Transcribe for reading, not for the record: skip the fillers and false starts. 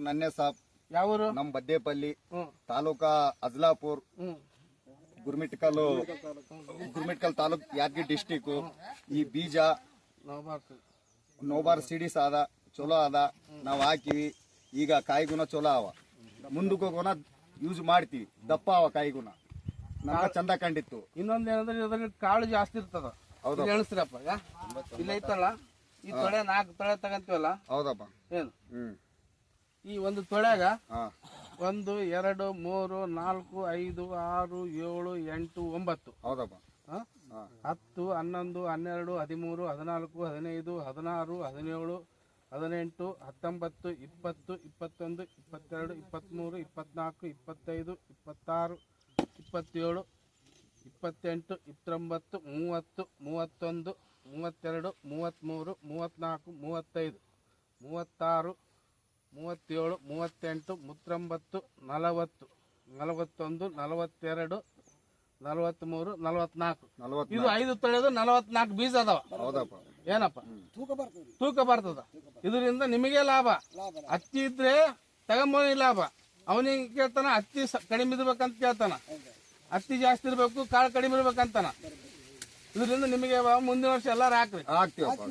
ನನ್ನೆ ಸಾಬ್ ಯಾವೂರು? ನಮ್ ಬದ್ದೇಪಲ್ಲಿ ತಾಲೂಕಾ ಅಜ್ಲಾಪುರ್ ಗುರ್ಮಿಟ್ಕಲ್ ತಾಲೂಕ್ ಯಾದಗಿರಿ ಡಿಸ್ಟಿಕ್. ಈ ಬೀಜ ನೋಬಾರ್ ಸಿಡಿಸ್ ಅದ ಚಲೋ ಅದ, ನಾವ್ ಹಾಕಿವಿ. ಈಗ ಕಾಯಿಗುಣ ಚಲೋ ಅವ, ಮುಂದಕ್ಕೆ ಗುಣ ಯೂಸ್ ಮಾಡ್ತೀವಿ. ದಪ್ಪ ಅವ ಕಾಯಿಗುಣ ನಮ್ಗ ಚಂದ ಕಂಡಿತ್ತು. ಇನ್ನೊಂದೇನಂದ್ರೆ ಇದ್ರಲ್ಲಿ ಕಾಳು ಜಾಸ್ತಿ ಇರ್ತದ. ಹೌದಾ? ಎಣಿಸ್ರಪ್ಪ, ಇಲ್ಲ ಐತಲ್ಲ ಈ ತೊಳೆ 4 ತೊಳೆ ತಗಂತೀವಲ್ಲ. ಹೌದಪ್ಪ. ಏನು ಈ ಒಂದು ತೊಳೆಗ 1 2 3 4 5 6 7 8 9. ಹೌದಪ್ಪ. 10 11 12 13 14 15 16 17 18 19 20 21 22 23 24 25 26 27 28 29 30 31 32 33 34 35 36 37 38 39 40 41 42 43 44. ಇದು 5 ತೊಳೆದು 44 ಬೀಜ ಅದಾವ. ಹೌದಪ್ಪ. ಏನಪ್ಪ ತೂಕ ಬರ್ತದ. ಇದರಿಂದ ನಿಮಗೆ ಲಾಭ. ಹತ್ತಿ ಇದ್ರೆ ತಗೊಂಬನಿ ಲಾಭ. ಅವನಿಗೆ ಕೇಳ್ತಾನ ಹತ್ತಿ ಕಡಿಮೆ ಇರ್ಬೇಕಂತ ಕೇಳ್ತಾನ, ಹತ್ತಿ ಜಾಸ್ತಿ ಇರ್ಬೇಕು ಕಾಳು ಕಡಿಮೆ ಇರ್ಬೇಕಂತಾನ. ಇದರಿಂದ ನಿಮಗೆ ಮುಂದಿನ ವರ್ಷ ಎಲ್ಲಾರು ಹಾಕ್ರಿ. ಹಾಕ್ತೀವಪ್ಪ.